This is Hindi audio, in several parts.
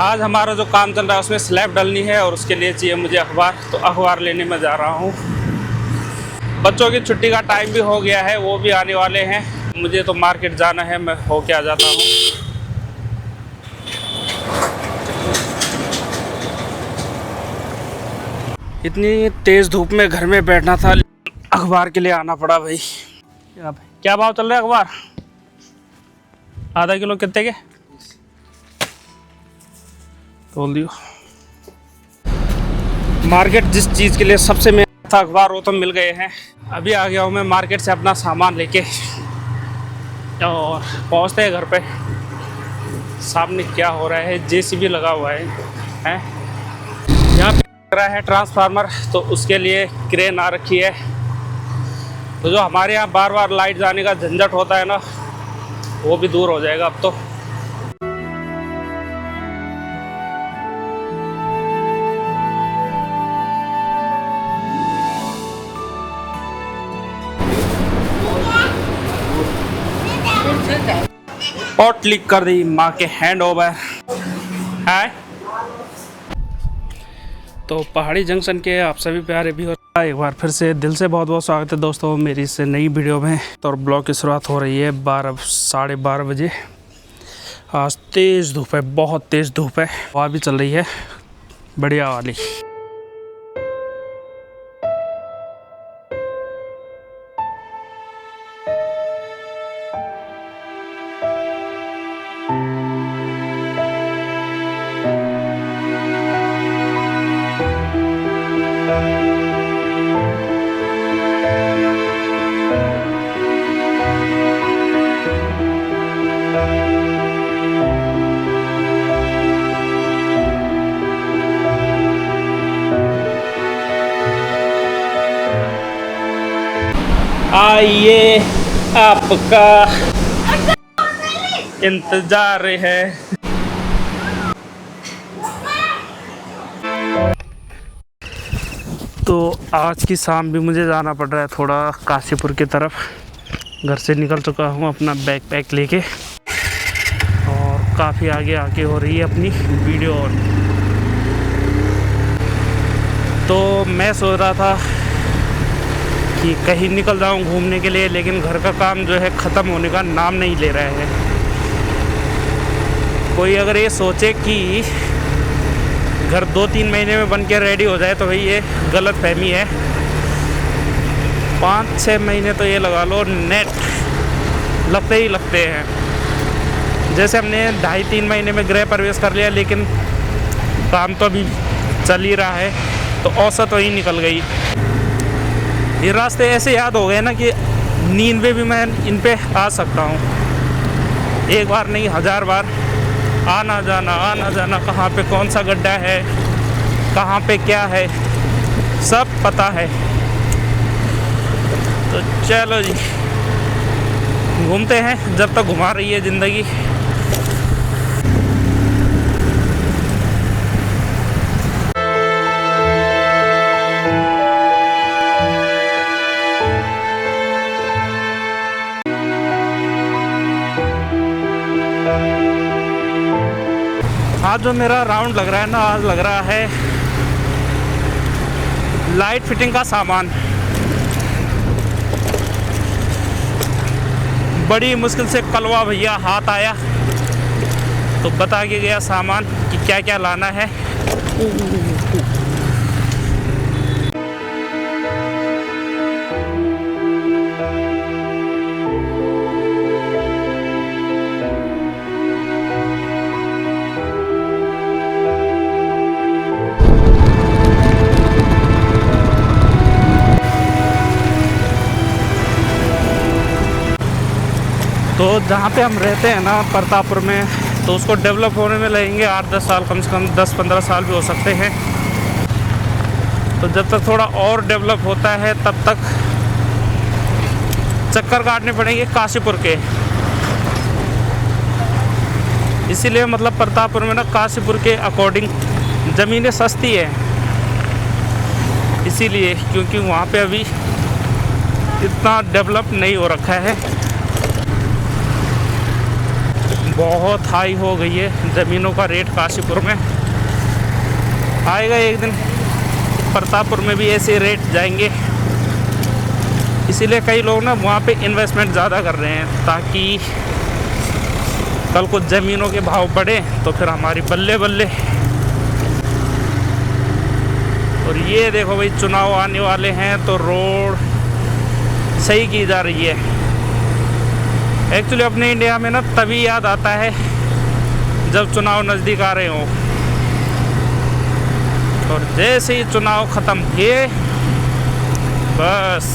आज हमारा जो काम चल रहा है उसमें स्लैब डलनी है और उसके लिए चाहिए मुझे अखबार, तो अखबार लेने में जा रहा हूँ। बच्चों की छुट्टी का टाइम भी हो गया है, वो भी आने वाले हैं। मुझे तो मार्केट जाना है, मैं होके आ जाता हूँ। इतनी तेज़ धूप में घर में बैठना था, अखबार के लिए आना पड़ा भाई। क्या भाव चल रहा है अखबार? आधा किलो कितने के तोल दियो। मार्केट जिस चीज़ के लिए सबसे महंगा था अखबार, वो तो मिल गए हैं। अभी आ गया हूँ मैं मार्केट से अपना सामान लेके और पहुँचते हैं घर पे। सामने क्या हो रहा है, जेसीबी लगा हुआ है यहाँ पे लग रहा है ट्रांसफार्मर, तो उसके लिए क्रेन आ रखी है। तो जो हमारे यहाँ बार बार लाइट जाने का झंझट होता है ना, वो भी दूर हो जाएगा अब तो। और क्लिक कर दी माँ के हैंड ओवर है। तो पहाड़ी जंक्शन के आप सभी प्यारे भी एक बार फिर से दिल से बहुत बहुत स्वागत है दोस्तों मेरी इस नई वीडियो में। तो ब्लॉग की शुरुआत हो रही है 12-12:30 बजे। आज तेज़ धूप है, बहुत तेज़ धूप है, हवा भी चल रही है बढ़िया वाली। आइए आपका इंतजार है। तो आज की शाम भी मुझे जाना पड़ रहा है थोड़ा काशीपुर की तरफ। घर से निकल चुका हूँ अपना बैग पैक लेके और काफ़ी आगे आके हो रही है अपनी वीडियो। तो मैं सोच रहा था कि कहीं निकल जाऊं घूमने के लिए, लेकिन घर का काम जो है ख़त्म होने का नाम नहीं ले रहा है। कोई अगर ये सोचे कि घर 2-3 महीने में बन के रेडी हो जाए तो भाई ये गलत फहमी है। 5-6 महीने तो ये लगा लो नेट लगते ही लगते हैं। जैसे हमने 2.5-3 महीने में गृह प्रवेश कर लिया, लेकिन काम तो अभी चल ही रहा है, तो औसत वही निकल गई। ये रास्ते ऐसे याद हो गए ना कि नींद में भी मैं इन पे आ सकता हूँ। एक बार नहीं 1000 बार आना जाना, कहाँ पे कौन सा गड्ढा है, कहाँ पे क्या है, सब पता है। तो चलो जी घूमते हैं जब तक घुमा रही है ज़िंदगी। आज जो मेरा राउंड लग रहा है ना, आज लग रहा है लाइट फिटिंग का सामान। बड़ी मुश्किल से कलवा भैया हाथ आया तो बता के गया सामान कि क्या क्या लाना है। तो जहाँ पे हम रहते हैं ना प्रतापपुर में, तो उसको डेवलप होने में लगेंगे 8-10 साल, कम से कम 10-15 साल भी हो सकते हैं। तो जब तक थोड़ा और डेवलप होता है तब तक चक्कर काटने पड़ेंगे काशीपुर के। इसीलिए मतलब प्रतापपुर में ना काशीपुर के अकॉर्डिंग ज़मीनें सस्ती है, इसीलिए क्योंकि वहाँ पे अभी इतना डेवलप नहीं हो रखा है। बहुत हाई हो गई है ज़मीनों का रेट काशीपुर में। आएगा एक दिन प्रतापपुर में भी ऐसे रेट जाएंगे, इसीलिए कई लोग ना वहाँ पे इन्वेस्टमेंट ज़्यादा कर रहे हैं ताकि कल को ज़मीनों के भाव बढ़े तो फिर हमारी बल्ले बल्ले। और ये देखो भाई, चुनाव आने वाले हैं तो रोड सही की जा रही है। एक्चुअली अपने इंडिया में ना तभी याद आता है जब चुनाव नज़दीक आ रहे हों, और जैसे ही चुनाव ख़त्म किए बस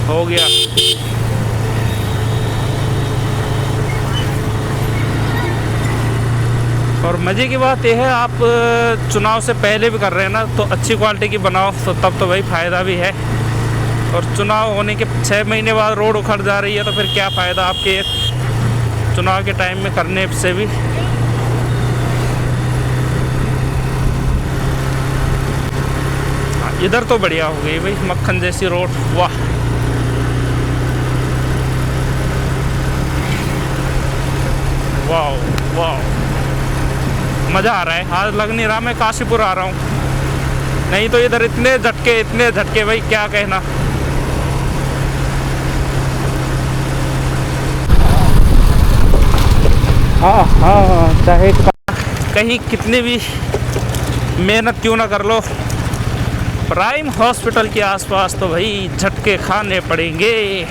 हो गया। और मज़े की बात यह है, आप चुनाव से पहले भी कर रहे हैं ना तो अच्छी क्वालिटी की बनाओ, तो तब तो भाई फ़ायदा भी है। और चुनाव होने के 6 महीने बाद रोड उखड़ जा रही है तो फिर क्या फ़ायदा आपके चुनाव के टाइम में करने से भी। इधर तो बढ़िया हो गई भाई, मक्खन जैसी रोड, वाह। वाह वाह, मज़ा आ रहा है। आज लग नहीं रहा मैं काशीपुर आ रहा हूँ, नहीं तो इधर इतने झटके भाई क्या कहना। हाँ, चाहे कहीं कितनी भी मेहनत क्यों ना कर लो, प्राइम हॉस्पिटल के आसपास तो भाई झटके खाने पड़ेंगे।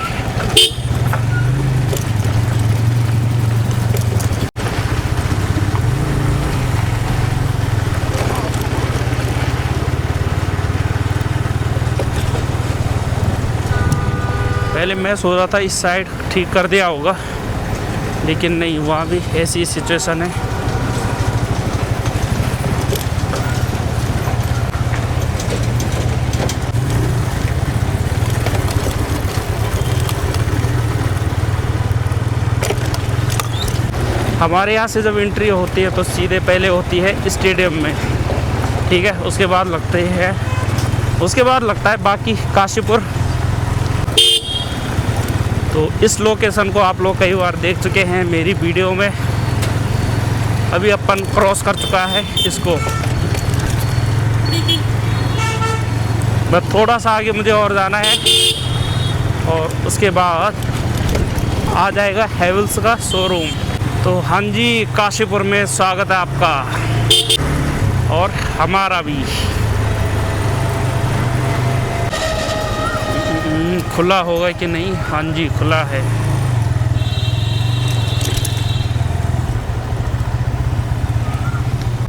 पहले मैं सोच रहा था इस साइड ठीक कर दिया होगा, लेकिन नहीं, वहाँ भी ऐसी सिचुएशन है। हमारे यहाँ से जब एंट्री होती है तो सीधे पहले होती है स्टेडियम में, ठीक है। उसके बाद लगता है बाकी काशीपुर। तो इस लोकेशन को आप लोग कई बार देख चुके हैं मेरी वीडियो में। अभी अपन क्रॉस कर चुका है इसको, बस थोड़ा सा आगे मुझे और जाना है और उसके बाद आ जाएगा हैवेल्स का शोरूम। तो हाँ जी, काशीपुर में स्वागत है आपका और हमारा भी। खुला होगा कि नहीं? हाँ जी, खुला है।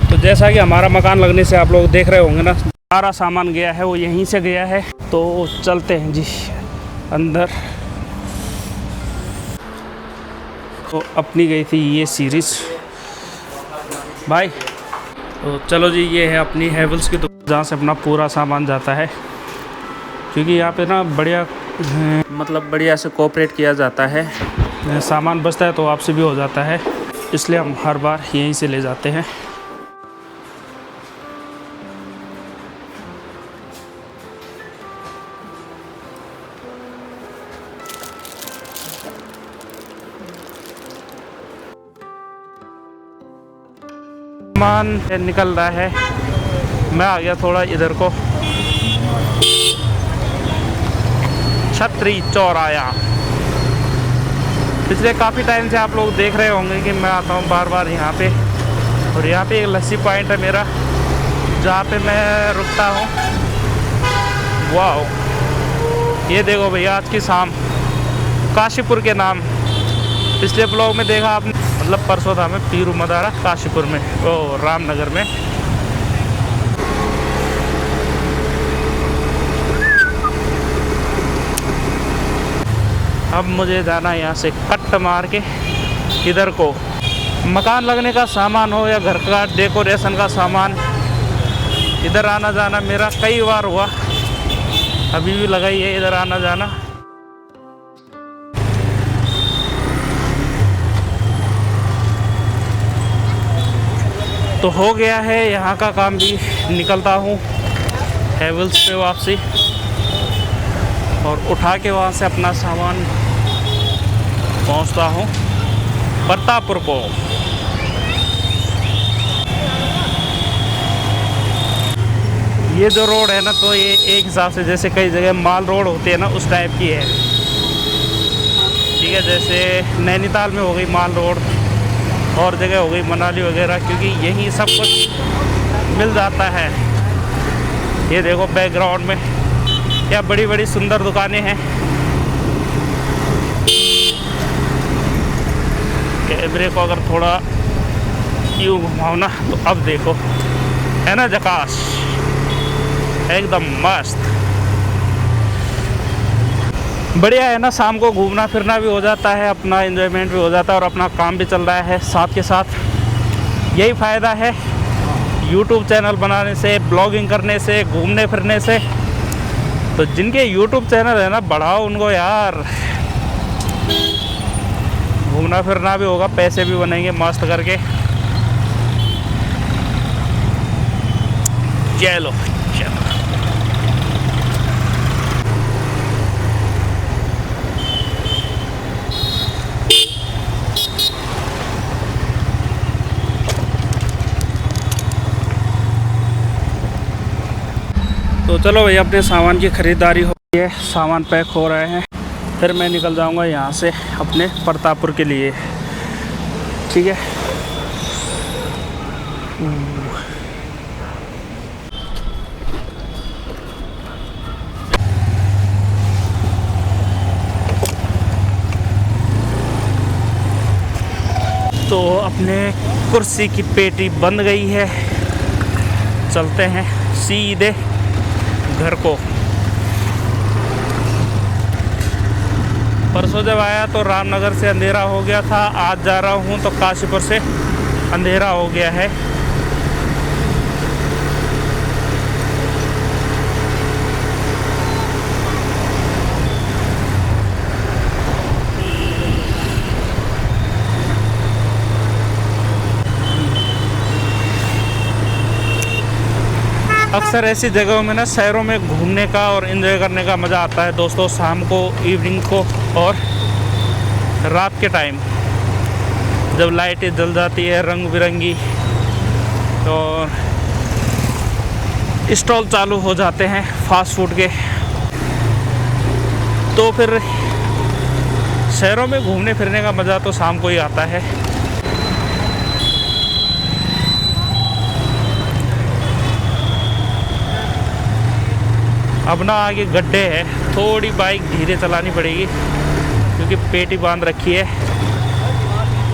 तो जैसा कि हमारा मकान लगने से आप लोग देख रहे होंगे ना, सारा सामान गया है वो यहीं से गया है। तो चलते हैं जी अंदर। तो अपनी गई थी ये सीरीज़ भाई। तो चलो जी, ये है अपनी हैवेल्स की दुकान जहाँ से अपना पूरा सामान जाता है, क्योंकि यहाँ पे ना बढ़िया बढ़िया से कोऑपरेट किया जाता है। सामान बचता है तो आपसे भी हो जाता है, इसलिए हम हर बार यहीं से ले जाते हैं। सामान निकल रहा है, मैं आ गया थोड़ा इधर को, छतरी चौराया। पिछले काफ़ी टाइम से आप लोग देख रहे होंगे कि मैं आता हूँ बार बार यहाँ पे। और यहाँ पे एक लस्सी पॉइंट है मेरा, जहाँ पे मैं रुकता हूँ। वाह, ये देखो भैया, आज की शाम काशीपुर के नाम। पिछले ब्लॉग में देखा आपने, मतलब परसों था मैं पीरू मदारा काशीपुर में, ओ रामनगर में। अब मुझे जाना है यहाँ से कट मार के इधर को। मकान लगने का सामान हो या घर का डेकोरेशन का सामान, इधर आना जाना मेरा कई बार हुआ, अभी भी लगा ही है इधर आना जाना। तो हो गया है यहाँ का काम भी, निकलता हूँ हैवेल्स पे वापसी और उठा के वहाँ से अपना सामान पहुँचता हूँ। प्रतापपुर को। ये जो रोड है ना, तो ये एक हिसाब से जैसे कई जगह माल रोड होती है ना, उस टाइप की है। ठीक है, जैसे नैनीताल में हो गई माल रोड, और जगह हो गई मनाली वगैरह, क्योंकि यहीं सब कुछ मिल जाता है। ये देखो बैकग्राउंड में क्या बड़ी बड़ी सुंदर दुकानें हैं। कैमरे को अगर थोड़ा यूँ घुमाओ ना, तो अब देखो, है ना झकास, एकदम मस्त, बढ़िया है ना। शाम को घूमना फिरना भी हो जाता है, अपना एंजॉयमेंट भी हो जाता है, और अपना काम भी चल रहा है साथ के साथ। यही फ़ायदा है यूट्यूब चैनल बनाने से, ब्लॉगिंग करने से, घूमने फिरने से। तो जिनके यूट्यूब चैनल है ना, बढ़ाओ उनको यार, घूमना फिरना भी होगा, पैसे भी बनेंगे मस्त करके। चलो चलो, तो चलो भाई, अपने सामान की ख़रीदारी हो गई है, सामान पैक हो रहे हैं, फिर मैं निकल जाऊंगा यहाँ से अपने प्रतापपुर के लिए। ठीक है, तो अपने कुर्सी की पेटी बंद गई है, चलते हैं सीधे घर को। परसों जब आया तो रामनगर से अंधेरा हो गया था, आज जा रहा हूँ तो काशीपुर से अंधेरा हो गया है। अक्सर ऐसी जगहों में ना, शहरों में घूमने का और एंजॉय करने का मज़ा आता है दोस्तों, शाम को, इवनिंग को और रात के टाइम, जब लाइटें जल जाती है रंग बिरंगी, और स्टॉल चालू हो जाते हैं फास्ट फूड के, तो फिर शहरों में घूमने फिरने का मज़ा तो शाम को ही आता है। अब ना आगे गड्ढे है, थोड़ी बाइक धीरे चलानी पड़ेगी, क्योंकि पेटी बांध रखी है,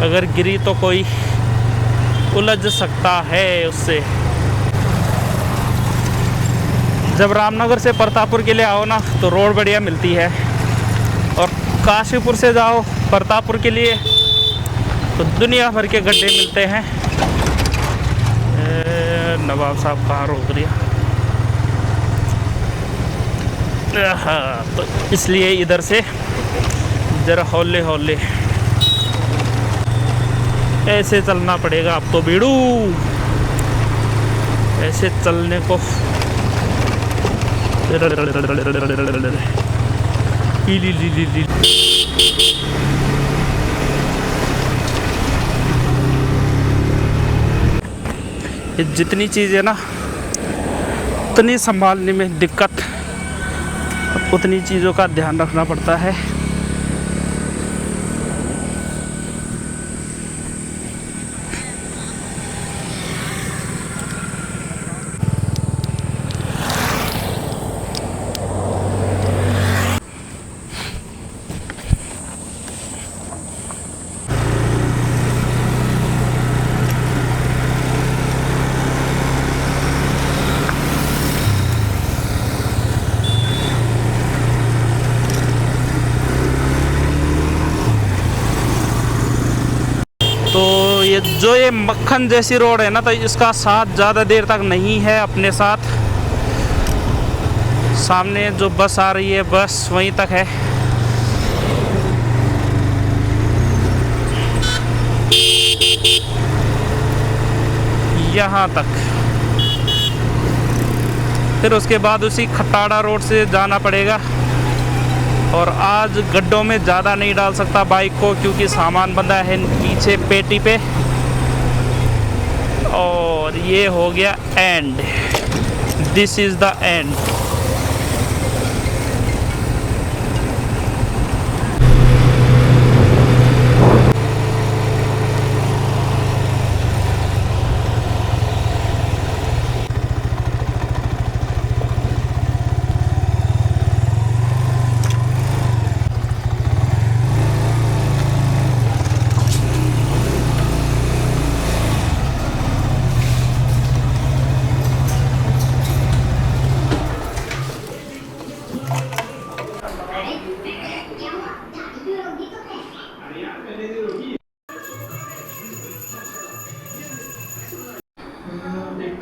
अगर गिरी तो कोई उलझ सकता है उससे। जब रामनगर से प्रतापपुर के लिए आओ ना, तो रोड बढ़िया मिलती है, और काशीपुर से जाओ प्रतापपुर के लिए तो दुनिया भर के गड्ढे मिलते हैं। नवाब साहब कहाँ रोक दिया? हाँ, तो इसलिए इधर से ज़रा हौले हौले ऐसे चलना पड़ेगा। अब तो बीड़ू ऐसे चलने को ये जितनी चीज़ें ना, उतनी संभालने में दिक्कत, उतनी चीज़ों का ध्यान रखना पड़ता है। तो ये मक्खन जैसी रोड है ना, तो इसका साथ ज़्यादा देर तक नहीं है अपने साथ। सामने जो बस आ रही है, बस वहीं तक है। यहाँ तक, फिर उसके बाद उसी खटाड़ा रोड से जाना पड़ेगा और आज गड्ढों में ज़्यादा नहीं डाल सकता बाइक को, क्योंकि सामान बंधा है पीछे पेटी पे। और ये हो गया and, this is the end.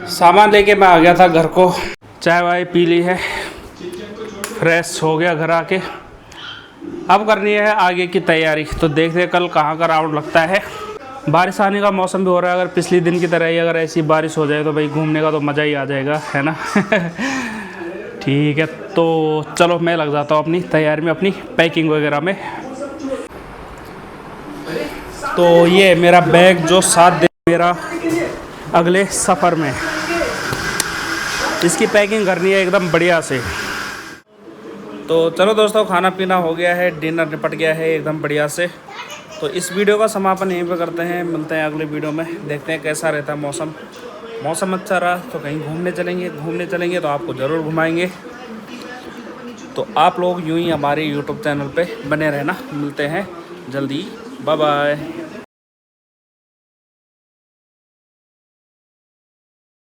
सामान लेके मैं आ गया था घर को, चाय वाय पी ली है, फ्रेश हो गया घर आके। अब करनी है आगे की तैयारी। तो देखते हैं कल कहाँ का राउंड लगता है। बारिश आने का मौसम भी हो रहा है। अगर पिछले दिन की तरह ही अगर ऐसी बारिश हो जाए तो भाई घूमने का तो मज़ा ही आ जाएगा, है ना। ठीक है, तो चलो मैं लग जाता हूँ अपनी तैयारी में, अपनी पैकिंग वगैरह में। तो ये मेरा बैग जो साथ दे मेरा अगले सफ़र में, इसकी पैकिंग करनी है एकदम बढ़िया से। तो चलो दोस्तों, खाना पीना हो गया है, डिनर निपट गया है एकदम बढ़िया से। तो इस वीडियो का समापन यहीं पे करते हैं। मिलते हैं अगले वीडियो में, देखते हैं कैसा रहता है मौसम। मौसम अच्छा रहा तो कहीं घूमने चलेंगे तो आपको ज़रूर घुमाएंगे। तो आप लोग यूं ही हमारे यूट्यूब चैनल पे बने रहना। मिलते हैं जल्दी, बाय बाय।